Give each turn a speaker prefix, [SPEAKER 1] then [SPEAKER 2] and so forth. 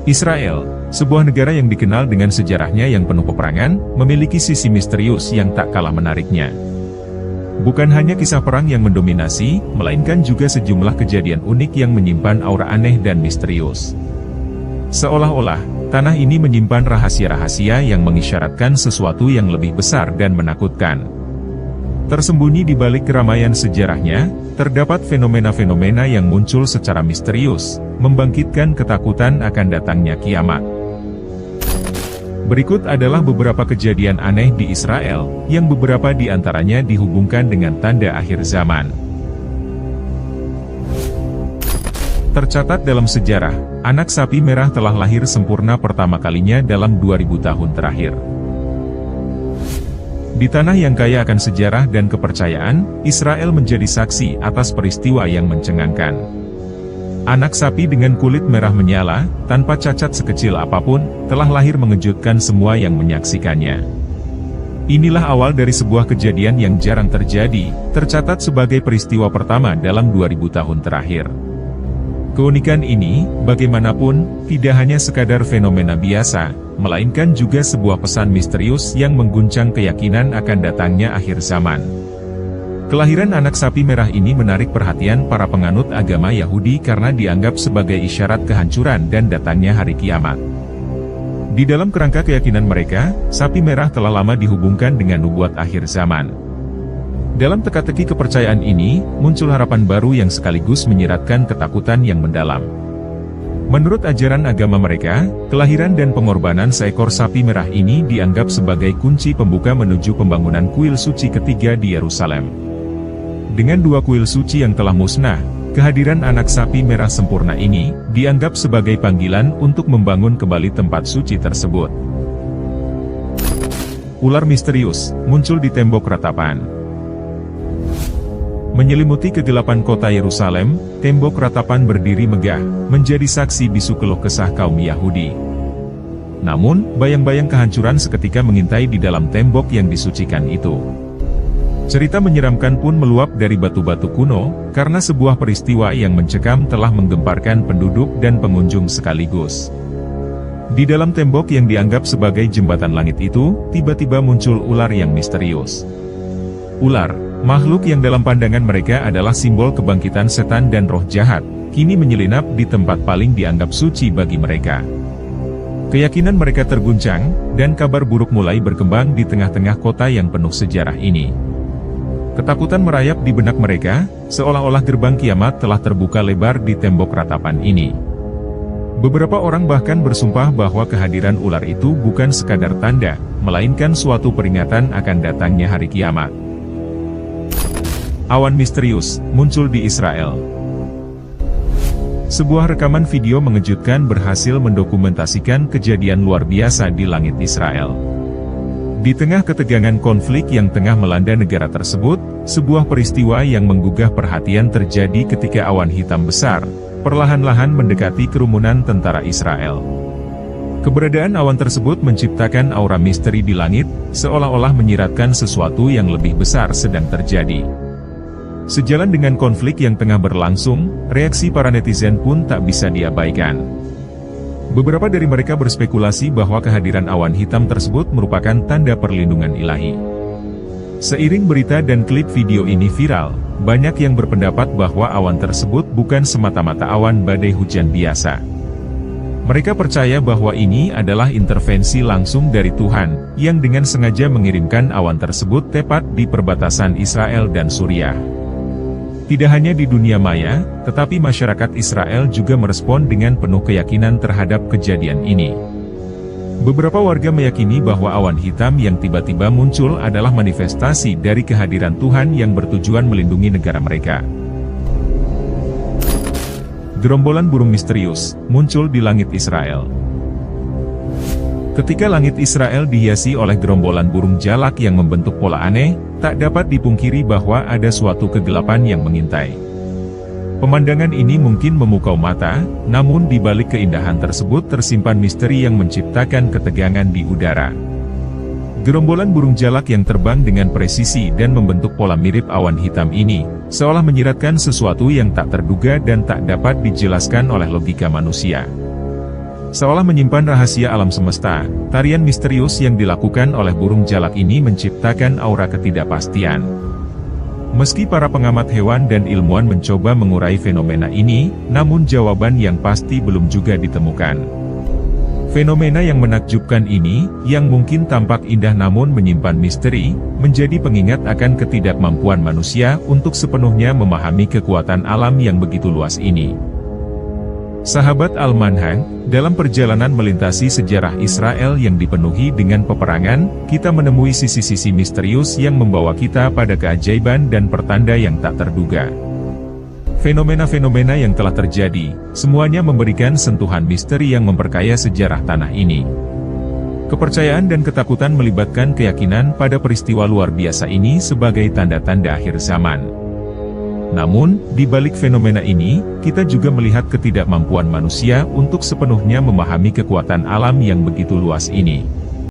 [SPEAKER 1] Israel, sebuah negara yang dikenal dengan sejarahnya yang penuh peperangan, memiliki sisi misterius yang tak kalah menariknya. Bukan hanya kisah perang yang mendominasi, melainkan juga sejumlah kejadian unik yang menyimpan aura aneh dan misterius. Seolah-olah, tanah ini menyimpan rahasia-rahasia yang mengisyaratkan sesuatu yang lebih besar dan menakutkan. Tersembunyi di balik keramaian sejarahnya, terdapat fenomena-fenomena yang muncul secara misterius, membangkitkan ketakutan akan datangnya kiamat. Berikut adalah beberapa kejadian aneh di Israel, yang beberapa di antaranya dihubungkan dengan tanda akhir zaman. Tercatat dalam sejarah, anak sapi merah telah lahir sempurna pertama kalinya dalam 2000 tahun terakhir. Di tanah yang kaya akan sejarah dan kepercayaan, Israel menjadi saksi atas peristiwa yang mencengangkan. Anak sapi dengan kulit merah menyala, tanpa cacat sekecil apapun, telah lahir mengejutkan semua yang menyaksikannya. Inilah awal dari sebuah kejadian yang jarang terjadi, tercatat sebagai peristiwa pertama dalam 2000 tahun terakhir. Keunikan ini, bagaimanapun, tidak hanya sekadar fenomena biasa, melainkan juga sebuah pesan misterius yang mengguncang keyakinan akan datangnya akhir zaman. Kelahiran anak sapi merah ini menarik perhatian para penganut agama Yahudi karena dianggap sebagai isyarat kehancuran dan datangnya hari kiamat. Di dalam kerangka keyakinan mereka, sapi merah telah lama dihubungkan dengan nubuat akhir zaman. Dalam teka-teki kepercayaan ini, muncul harapan baru yang sekaligus menyiratkan ketakutan yang mendalam. Menurut ajaran agama mereka, kelahiran dan pengorbanan seekor sapi merah ini dianggap sebagai kunci pembuka menuju pembangunan kuil suci ketiga di Yerusalem. Dengan dua kuil suci yang telah musnah, kehadiran anak sapi merah sempurna ini dianggap sebagai panggilan untuk membangun kembali tempat suci tersebut. Ular misterius muncul di tembok ratapan. Menyelimuti kegelapan kota Yerusalem, tembok ratapan berdiri megah, menjadi saksi bisu keluh kesah kaum Yahudi. Namun, bayang-bayang kehancuran seketika mengintai di dalam tembok yang disucikan itu. Cerita menyeramkan pun meluap dari batu-batu kuno, karena sebuah peristiwa yang mencekam telah menggemparkan penduduk dan pengunjung sekaligus. Di dalam tembok yang dianggap sebagai jembatan langit itu, tiba-tiba muncul ular yang misterius. Ular, makhluk yang dalam pandangan mereka adalah simbol kebangkitan setan dan roh jahat, kini menyelinap di tempat paling dianggap suci bagi mereka. Keyakinan mereka terguncang, dan kabar buruk mulai berkembang di tengah-tengah kota yang penuh sejarah ini. Ketakutan merayap di benak mereka, seolah-olah gerbang kiamat telah terbuka lebar di tembok ratapan ini. Beberapa orang bahkan bersumpah bahwa kehadiran ular itu bukan sekadar tanda, melainkan suatu peringatan akan datangnya hari kiamat. Awan misterius muncul di Israel. Sebuah rekaman video mengejutkan berhasil mendokumentasikan kejadian luar biasa di langit Israel. Di tengah ketegangan konflik yang tengah melanda negara tersebut, sebuah peristiwa yang menggugah perhatian terjadi ketika awan hitam besar perlahan-lahan mendekati kerumunan tentara Israel. Keberadaan awan tersebut menciptakan aura misteri di langit, seolah-olah menyiratkan sesuatu yang lebih besar sedang terjadi. Sejalan dengan konflik yang tengah berlangsung, reaksi para netizen pun tak bisa diabaikan. Beberapa dari mereka berspekulasi bahwa kehadiran awan hitam tersebut merupakan tanda perlindungan ilahi. Seiring berita dan klip video ini viral, banyak yang berpendapat bahwa awan tersebut bukan semata-mata awan badai hujan biasa. Mereka percaya bahwa ini adalah intervensi langsung dari Tuhan, yang dengan sengaja mengirimkan awan tersebut tepat di perbatasan Israel dan Suriah. Tidak hanya di dunia maya, tetapi masyarakat Israel juga merespon dengan penuh keyakinan terhadap kejadian ini. Beberapa warga meyakini bahwa awan hitam yang tiba-tiba muncul adalah manifestasi dari kehadiran Tuhan yang bertujuan melindungi negara mereka. Gerombolan burung misterius muncul di langit Israel. Ketika langit Israel dihiasi oleh gerombolan burung jalak yang membentuk pola aneh, tak dapat dipungkiri bahwa ada suatu kegelapan yang mengintai. Pemandangan ini mungkin memukau mata, namun di balik keindahan tersebut tersimpan misteri yang menciptakan ketegangan di udara. Gerombolan burung jalak yang terbang dengan presisi dan membentuk pola mirip awan hitam ini, seolah menyiratkan sesuatu yang tak terduga dan tak dapat dijelaskan oleh logika manusia. Seolah menyimpan rahasia alam semesta, tarian misterius yang dilakukan oleh burung jalak ini menciptakan aura ketidakpastian. Meski para pengamat hewan dan ilmuwan mencoba mengurai fenomena ini, namun jawaban yang pasti belum juga ditemukan. Fenomena yang menakjubkan ini, yang mungkin tampak indah namun menyimpan misteri, menjadi pengingat akan ketidakmampuan manusia untuk sepenuhnya memahami kekuatan alam yang begitu luas ini. Sahabat Al-Manhaj, dalam perjalanan melintasi sejarah Israel yang dipenuhi dengan peperangan, kita menemui sisi-sisi misterius yang membawa kita pada keajaiban dan pertanda yang tak terduga. Fenomena-fenomena yang telah terjadi, semuanya memberikan sentuhan misteri yang memperkaya sejarah tanah ini. Kepercayaan dan ketakutan melibatkan keyakinan pada peristiwa luar biasa ini sebagai tanda-tanda akhir zaman. Namun, di balik fenomena ini, kita juga melihat ketidakmampuan manusia untuk sepenuhnya memahami kekuatan alam yang begitu luas ini.